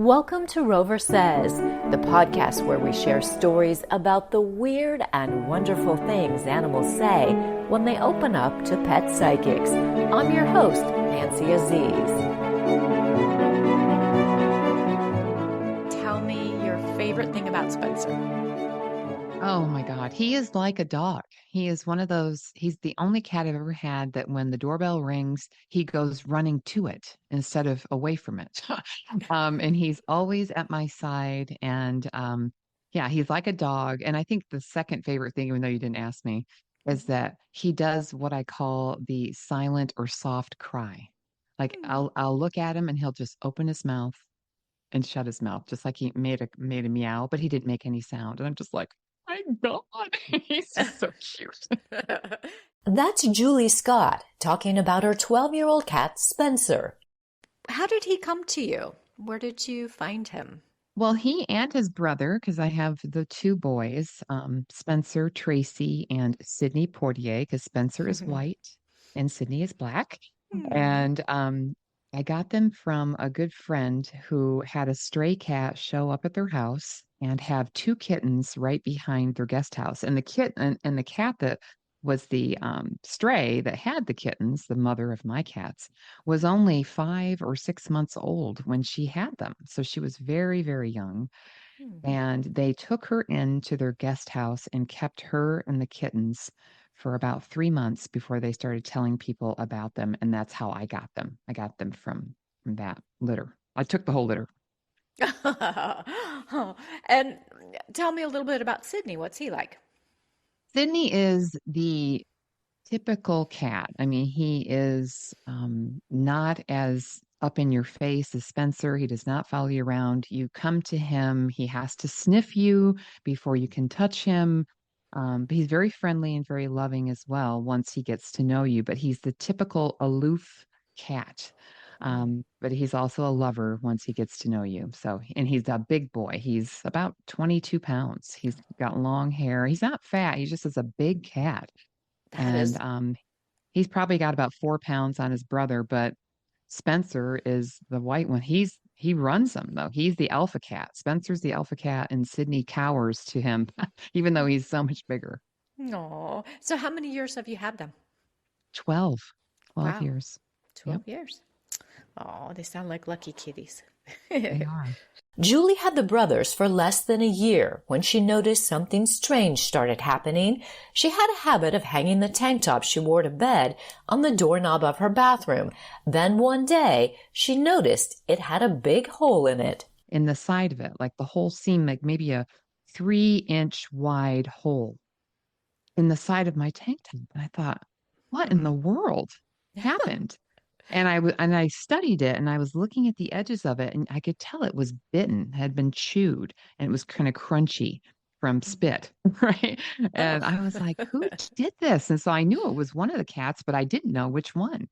Welcome to Rover Says, the podcast where we share stories about the weird and wonderful things animals say when they open up to pet psychics. I'm your host, Nancy Aziz. Tell me your favorite thing about Spencer. Oh my God. He is like a dog. He is one of those, he's the only cat I've ever had that when the doorbell rings, he goes running to it instead of away from it. And he's always at my side. And yeah, he's like a dog. And I think the second favorite thing, even though you didn't ask me, is that he does what I call the silent or soft cry. Like I'll look at him and he'll just open his mouth and shut his mouth, just like he made a meow, but he didn't make any sound. And I'm just like, my God, he's just so cute. That's Julie Scott talking about her 12-year-old cat, Spencer. How did he come to you? Where did you find him? Well, he and his brother, because I have the two boys, Spencer, Tracy, and Sydney Portier, because Spencer is white and Sydney is black. And I got them from a good friend who had a stray cat show up at their house and have two kittens right behind their guest house. And the cat that was the stray that had the kittens, the mother of my cats, was only 5 or 6 months old when she had them. So she was very, very young. And they took her into their guest house and kept her and the kittens for about 3 months before they started telling people about them. And that's how I got them. I got them from that litter. I took the whole litter. And tell me a little bit about Sydney. What's he like? Sydney is the typical cat. I mean, he is not as up in your face as Spencer. He does not follow you around. You come to him, he has to sniff you before you can touch him. But he's very friendly and very loving as well once he gets to know you. But he's the typical aloof cat. But he's also a lover once he gets to know you. So, and he's a big boy. He's about 22 pounds. He's got long hair. He's not fat. He just is a big cat. That is And he's probably got about 4 pounds on his brother, but Spencer is the white one. He runs them though. He's the alpha cat. Spencer's the alpha cat, and Sydney cowers to him, even though he's so much bigger. no. So how many years have you had them? 12, 12 Wow. years. 12 Yep, years. Oh, they sound like lucky kitties. they are. Julie had the brothers for less than a year when she noticed something strange started happening. She had a habit of hanging the tank top she wore to bed on the doorknob of her bathroom. Then one day, she noticed it had a big hole in it. In the side of it, like the hole seemed like maybe a 3-inch wide hole in the side of my tank top. And I thought, what in the world happened? And I studied it and I was looking at the edges of it and I could tell it was bitten, had been chewed, and it was kind of crunchy from spit, right? And I was like, who did this? And so I knew it was one of the cats, but I didn't know which one.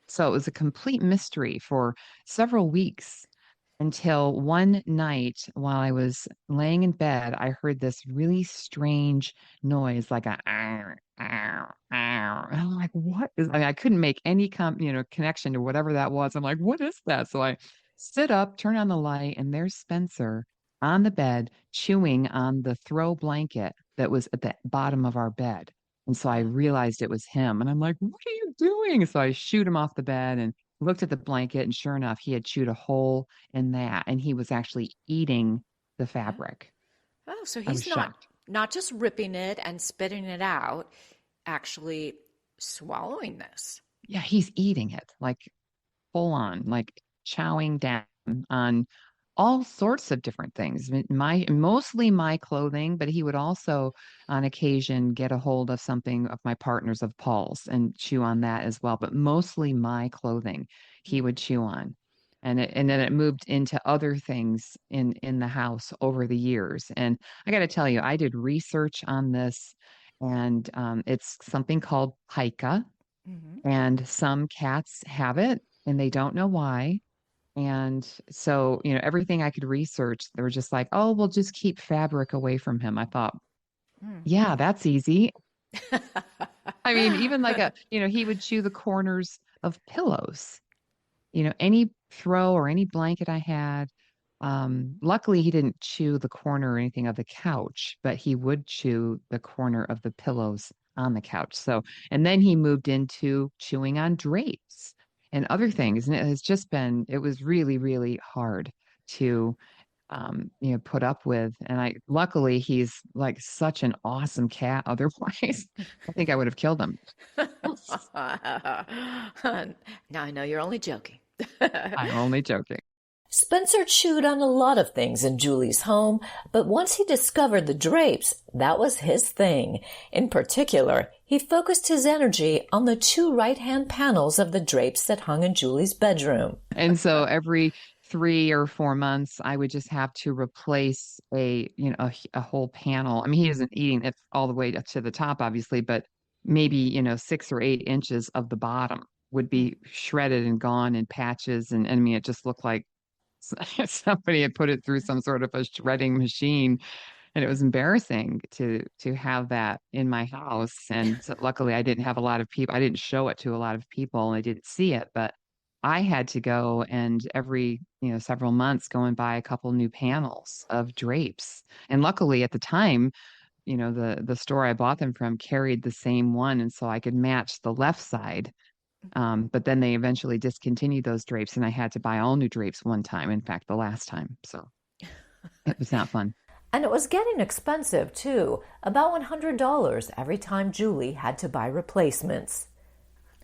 So it was a complete mystery for several weeks until one night while I was laying in bed, I heard this really strange noise, like a "Arr, arr, arr." And I'm like, what is, I mean, I couldn't make any connection to whatever that was. I'm like, what is that? So I stood up, turned on the light, and there's Spencer on the bed chewing on the throw blanket that was at the bottom of our bed. And so I realized it was him. And I'm like, what are you doing? So I shoot him off the bed and looked at the blanket, and sure enough, he had chewed a hole in that, and he was actually eating the fabric. Oh, so I was he's shocked. not just ripping it and spitting it out, actually swallowing this. Yeah, he's eating it like full on, like chowing down on all sorts of different things. Mostly my clothing, but he would also on occasion get a hold of something of my partner's, of Paul's, and chew on that as well. But mostly my clothing he would chew on. And then it moved into other things in the house over the years. And I got to tell you, I did research on this, and it's something called pica, Mm-hmm. and some cats have it and they don't know why. And so, everything I could research, they were just like, oh, we'll just keep fabric away from him. I thought, yeah, that's easy. I mean, even like he would chew the corners of pillows, any throw or any blanket I had, Luckily, he didn't chew the corner or anything of the couch, but he would chew the corner of the pillows on the couch. So, and then he moved into chewing on drapes and other things. And it has just been, it was really, really hard to, put up with. And luckily, he's like such an awesome cat. Otherwise, I think I would have killed him. Now I know you're only joking. I'm only joking. Spencer chewed on a lot of things in Julie's home, but once he discovered the drapes, that was his thing. In particular, he focused his energy on the two right-hand panels of the drapes that hung in Julie's bedroom. And so every 3 or 4 months, I would just have to replace a whole panel. I mean, he isn't eating it all the way to the top, obviously, but maybe, 6 or 8 inches of the bottom would be shredded and gone in patches. And I mean, it just looked like somebody had put it through some sort of a shredding machine, and it was embarrassing to have that in my house. And so luckily I didn't have a lot of people. I didn't show it to a lot of people, and I didn't see it, but I had to go and every, several months go and buy a couple new panels of drapes. And luckily at the time, the store I bought them from carried the same one, and so I could match the left side. But then they eventually discontinued those drapes, and I had to buy all new drapes one time. In fact, the last time. So it was not fun. And it was getting expensive, too, about $100 every time Julie had to buy replacements.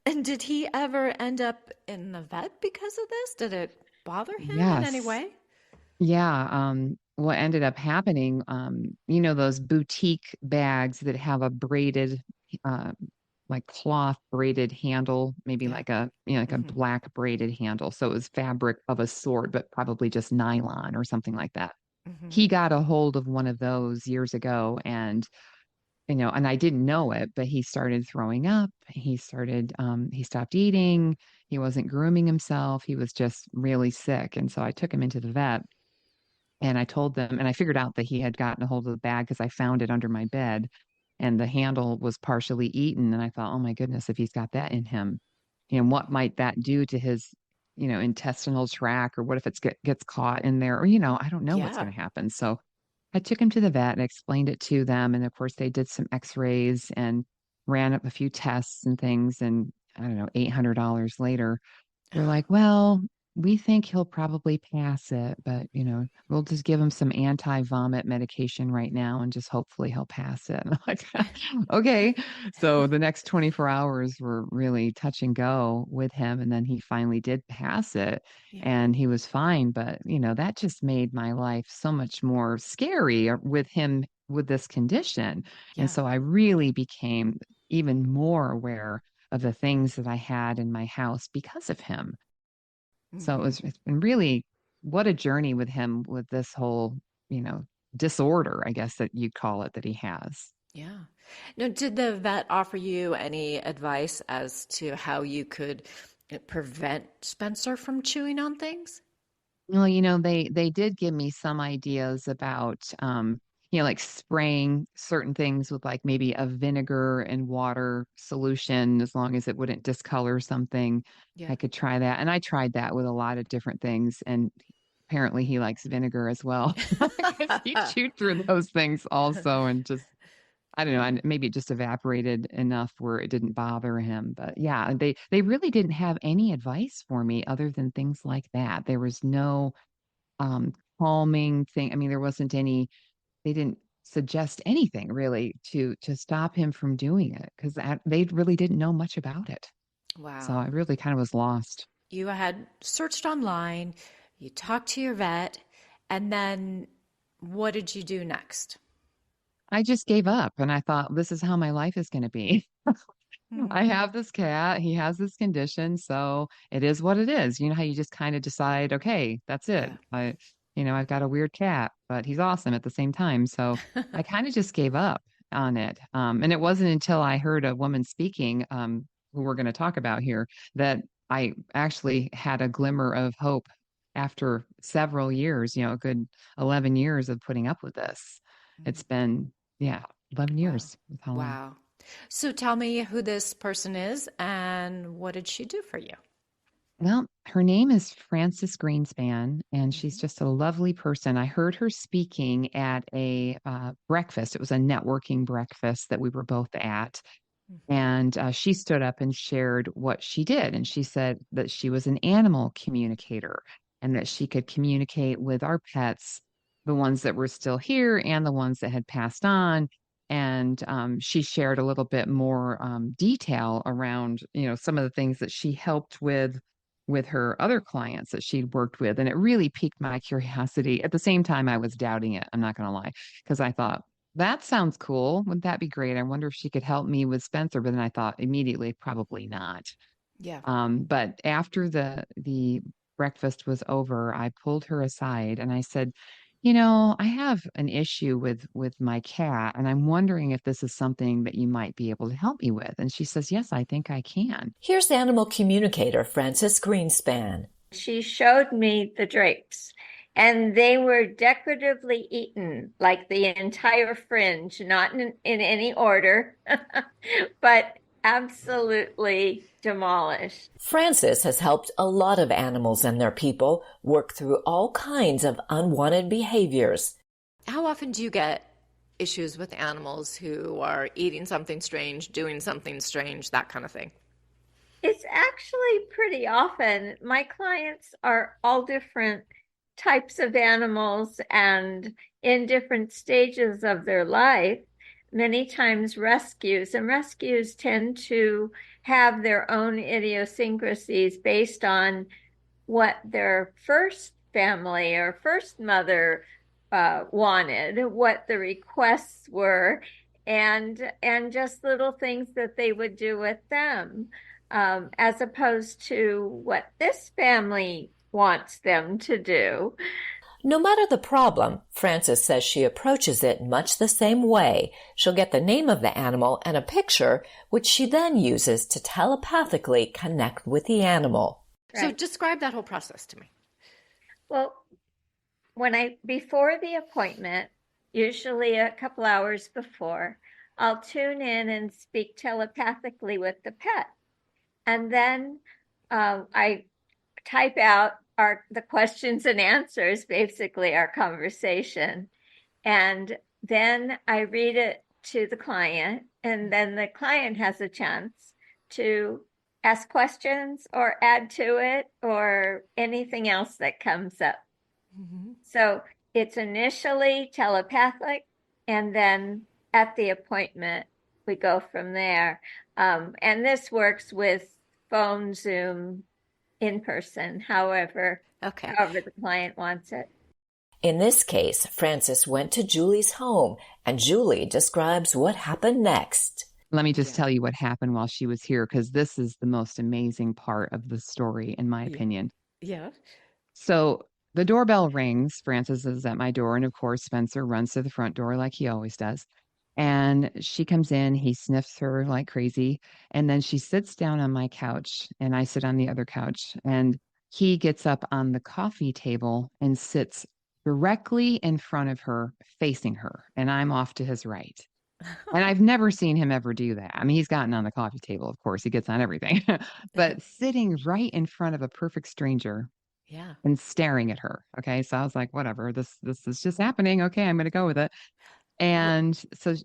And did he ever end up in the vet because of this? Did it bother him in any Yes. way? Yeah. What ended up happening, those boutique bags that have a braided, uh, like cloth braided handle, maybe Yeah. like a Hmm. black braided handle. So it was fabric of a sort, but probably just nylon or something like that. Hmm. He got a hold of one of those years ago, and I didn't know it, but he started throwing up. He stopped eating. He wasn't grooming himself. He was just really sick. And so I took him into the vet, and I told them, and I figured out that he had gotten a hold of the bag because I found it under my bed, and the handle was partially eaten. And I thought, oh my goodness, if he's got that in him, what might that do to his, intestinal tract, or what if gets caught in there, or, I don't know what's Yeah. going to happen. So I took him to the vet and explained it to them. And of course, they did some x-rays and ran up a few tests and things. And I don't know, $800 later, they're like, well, we think he'll probably pass it, but we'll just give him some anti-vomit medication right now and just hopefully he'll pass it. And I'm like, okay. So the next 24 hours were really touch and go with him. And then he finally did pass it Yeah. and he was fine. But, that just made my life so much more scary with him with this condition. And Yeah. so I really became even more aware of the things that I had in my house because of him. So Hmm. it's been really what a journey with him with this whole, you know, disorder, I guess that you'd call it that he has. Yeah. Now, did the vet offer you any advice as to how you could prevent Spencer from chewing on things? Well, they did give me some ideas about like spraying certain things with like maybe a vinegar and water solution as long as it wouldn't discolor something. Yeah. I could try that. And I tried that with a lot of different things. And apparently he likes vinegar as well. Because he chewed through those things also and just I don't know, and maybe it just evaporated enough where it didn't bother him. But yeah, they really didn't have any advice for me other than things like that. There was no calming thing. I mean, there wasn't any, they didn't suggest anything really to stop him from doing it because they really didn't know much about it. So I Wow. really kind of was lost. You had searched online, you talked to your vet, and then what did you do next? I just gave up and I thought, this is how my life is going to be. I Hmm. have this cat. He has this condition, so it is what it is. You know how you just kind of decide, okay, that's it. Yeah. I've got a weird cat, but he's awesome at the same time. So I kind of just gave up on it. And it wasn't until I heard a woman speaking, who we're going to talk about here, that I actually had a glimmer of hope after several years, a good 11 years of putting up with this. It's been, yeah, 11 Wow. years. That's how long. Wow. So tell me who this person is and what did she do for you? Well, her name is Frances Greenspan, and she's Hmm. just a lovely person. I heard her speaking at a breakfast. It was a networking breakfast that we were both at. Hmm. And she stood up and shared what she did. And she said that she was an animal communicator and that she could communicate with our pets, the ones that were still here and the ones that had passed on. And she shared a little bit more detail around, some of the things that she helped with her other clients that she'd worked with. And it really piqued my curiosity. At the same time, I was doubting it. I'm not going to lie, because I thought, that sounds cool. Wouldn't that be great? I wonder if she could help me with Spencer. But then I thought immediately, probably not. Yeah. But after the breakfast was over, I pulled her aside and I said, I have an issue with my cat, and I'm wondering if this is something that you might be able to help me with. And she says, yes, I think I can. Here's animal communicator Frances Greenspan. She showed me the drapes, and they were decoratively eaten, like the entire fringe, not in any order, but absolutely demolished. Frances has helped a lot of animals and their people work through all kinds of unwanted behaviors. How often do you get issues with animals who are eating something strange, doing something strange, that kind of thing? It's actually pretty often. My clients are all different types of animals and in different stages of their life, many times rescues, and rescues tend to have their own idiosyncrasies based on what their first family or first mother wanted, what the requests were, and just little things that they would do with them, as opposed to what this family wants them to do. No matter the problem, Frances says she approaches it much the same way. She'll get the name of the animal and a picture, which she then uses to telepathically connect with the animal. So Right. describe that whole process to me. Well, before the appointment, usually a couple hours before, I'll tune in and speak telepathically with the pet. And then I type out the questions and answers, basically our conversation. And then I read it to the client, and then the client has a chance to ask questions or add to it or anything else that comes up. Hmm. So it's initially telepathic, and then at the appointment, we go from there. And this works with phone, Zoom, in person, Okay. however the client wants it. In this case, Frances went to Julie's home, and Julie describes what happened next. Let me just Yeah. tell you what happened while she was here, because this is the most amazing part of the story, in my Yeah. opinion. Yeah. So the doorbell rings. Francis is at my door. And of course, Spencer runs to the front door like he always does. And she comes in, he sniffs her like crazy. And then she sits down on my couch, and I sit on the other couch. And he gets up on the coffee table and sits directly in front of her, facing her. And I'm off to his right. And I've never seen him ever do that. I mean, he's gotten on the coffee table, of course, he gets on everything, but sitting right in front of a perfect stranger Yeah. and staring at her. Okay. So I was like, whatever, this is just happening. Okay, I'm gonna go with it. What, And so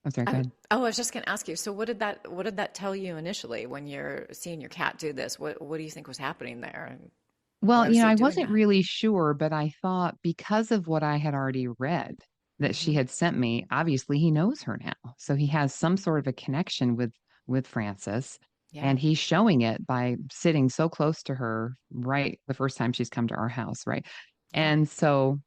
I'm sorry, go I, ahead. I was just going to ask you. So, what did that tell you initially when you're seeing your cat do this? What do you think was happening there, and why Well, was he I doing wasn't that? really sure, but I thought because of what I had already read that she Hmm. had sent me, obviously he knows her now. So he has some sort of a connection with Frances. Yeah. And he's showing it by sitting so close to her right the first time she's come to our house, right? Yeah. And so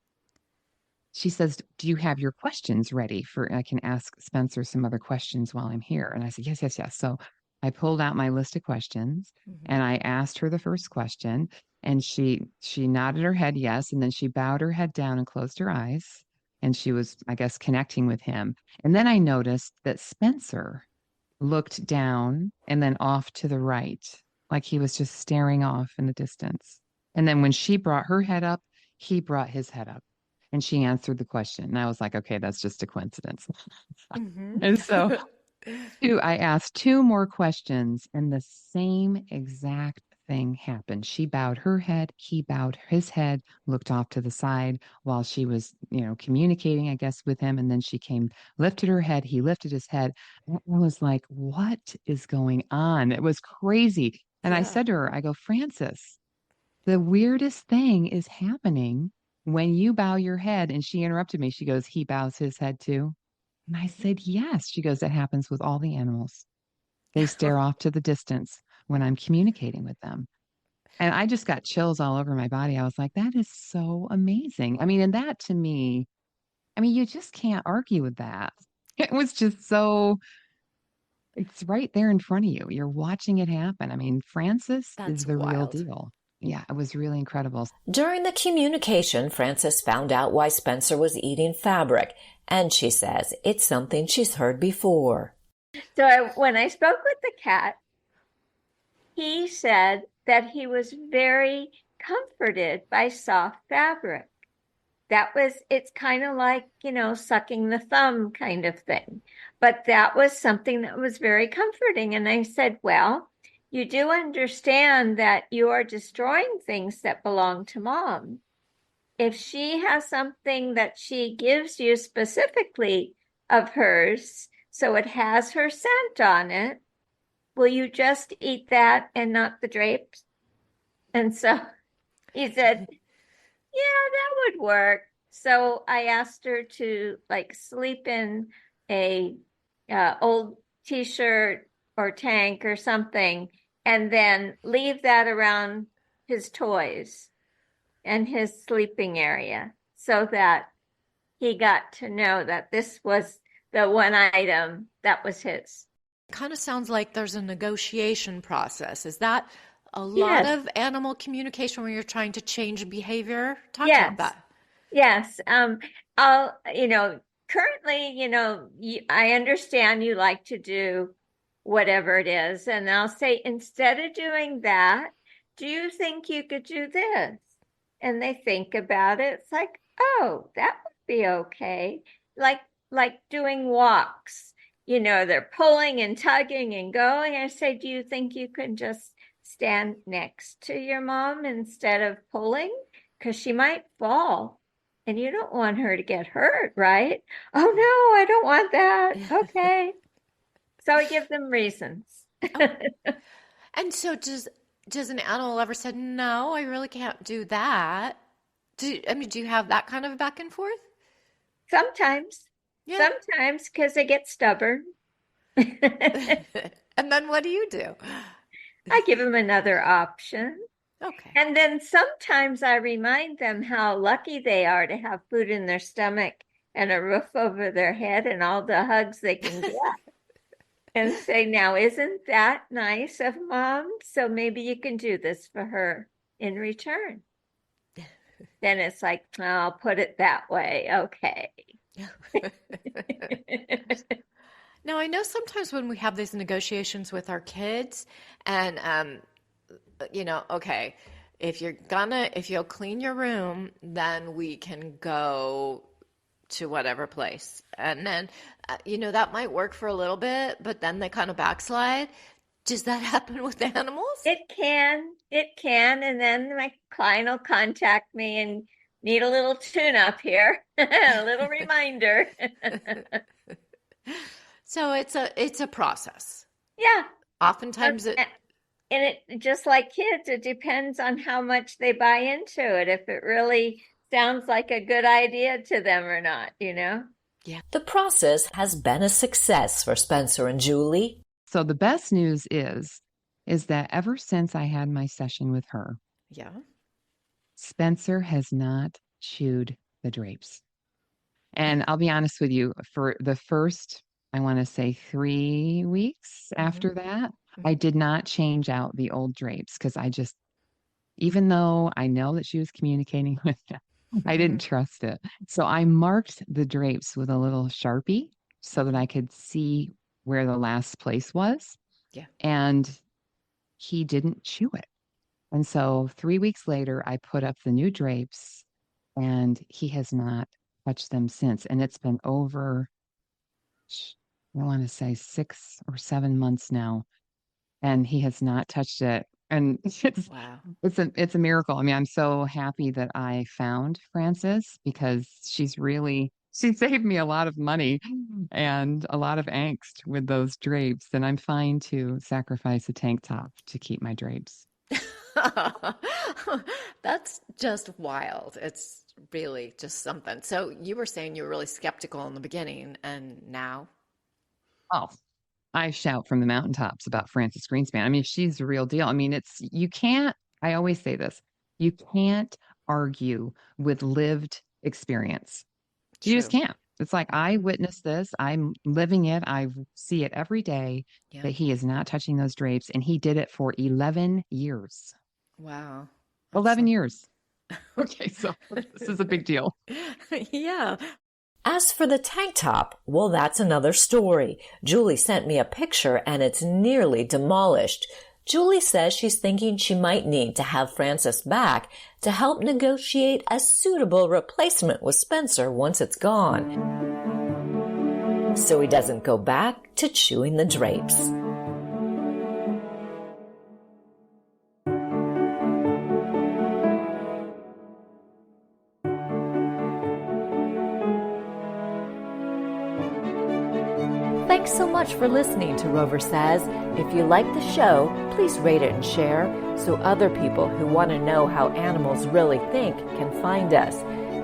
she says, do you have your questions ready for I can ask Spencer some other questions while I'm here? And I said, yes, yes, yes. So I pulled out my list of questions Hmm. and I asked her the first question, and she nodded her head yes, and then she bowed her head down and closed her eyes, and she was, I guess, connecting with him. And then I noticed that Spencer looked down and then off to the right, like he was just staring off in the distance. And then when she brought her head up, he brought his head up, and she answered the question. And I was like, okay, that's just a coincidence. Hmm. And so I asked two more questions, and the same exact thing happened. She bowed her head, he bowed his head, looked off to the side while she was, communicating, I guess, with him. And then she came, lifted her head, he lifted his head. And I was like, what is going on? It was crazy. And I Yeah. said to her, I go, Frances, the weirdest thing is happening when you bow your head. And she interrupted me. She goes, he bows his head too. And I said, yes. She goes, that happens with all the animals. They stare off to the distance when I'm communicating with them. And I just got chills all over my body. I was like, that is so amazing. I mean, and that to me, I mean, you just can't argue with that. It was just so, it's right there in front of you. You're watching it happen. I mean, Frances is That's the real wild. deal. Yeah, it was really incredible. During the communication, Frances found out why Spencer was eating fabric, and she says it's something she's heard before. So when I spoke with the cat, he said that he was very comforted by soft fabric. It's kind of like, sucking the thumb kind of thing. But that was something that was very comforting. And I said, well, you do understand that you are destroying things that belong to mom. If she has something that she gives you specifically of hers, so it has her scent on it, will you just eat that and not the drapes? And so he said, yeah, that would work. So I asked her to sleep in a old t-shirt or tank or something, and then leave that around his toys and his sleeping area so that he got to know that this was the one item that was his. Kind of sounds like there's a negotiation process. Is that a lot Yes. of animal communication when you're trying to change behavior? Talk Yes. about that. Yes. I'll, currently, I understand you like to do whatever it is. And I'll say, instead of doing that, do you think you could do this? And they think about it. It's like, oh, that would be okay. Like doing walks, they're pulling and tugging and going. I say, do you think you can just stand next to your mom instead of pulling? Because she might fall. And you don't want her to get hurt, right? Oh, no, I don't want that. Okay. So I give them reasons. And so does an animal ever said, no, I really can't do that? Do you have that kind of back and forth? Sometimes, Yeah. because they get stubborn. And then what do you do? I give them another option. Okay. And then sometimes I remind them how lucky they are to have food in their stomach and a roof over their head and all the hugs they can get. And say, now, isn't that nice of mom? So maybe you can do this for her in return. Then it's like, oh, I'll put it that way. Okay. Now, I know sometimes when we have these negotiations with our kids and okay, if you'll clean your room, then we can go to whatever place. And then, that might work for a little bit, but then they kind of backslide. Does that happen with animals? It can. And then my client will contact me and need a little tune-up here, a little reminder. So it's a process. Yeah. Oftentimes And it, just like kids, it depends on how much they buy into it, if it really sounds like a good idea to them or not, Yeah. The process has been a success for Spencer and Julie. So the best news is that ever since I had my session with her, Yeah. Spencer has not chewed the drapes. And I'll be honest with you, for the first, I want to say 3 weeks after that, I did not change out the old drapes because even though I know that she was communicating with them, I didn't trust it. So I marked the drapes with a little Sharpie so that I could see where the last place was. Yeah. And he didn't chew it. And so 3 weeks later, I put up the new drapes and he has not touched them since. And it's been over, I want to say 6 or 7 months now. And he has not touched it. And Wow. it's a miracle. I mean, I'm so happy that I found Frances because she saved me a lot of money and a lot of angst with those drapes. And I'm fine to sacrifice a tank top to keep my drapes. That's just wild. It's really just something. So you were saying you were really skeptical in the beginning, and now? Oh, I shout from the mountaintops about Frances Greenspan. I mean, she's the real deal. I mean, you can't, I always say this, you can't argue with lived experience. You just True. can't. It's like I witnessed this. I'm living it. I see it every day Yeah. that he is not touching those drapes. And he did it for 11 years. Wow. That's 11 some... years. Okay, so this is a big deal. Yeah. As for the tank top, well, that's another story. Julie sent me a picture and it's nearly demolished. Julie says she's thinking she might need to have Frances back to help negotiate a suitable replacement with Spencer once it's gone, so he doesn't go back to chewing the drapes. Thanks so much for listening to Rover Says. If you like the show, please rate it and share so other people who want to know how animals really think can find us.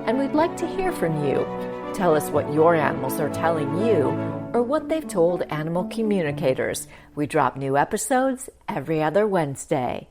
And we'd like to hear from you. Tell us what your animals are telling you or what they've told animal communicators. We drop new episodes every other Wednesday.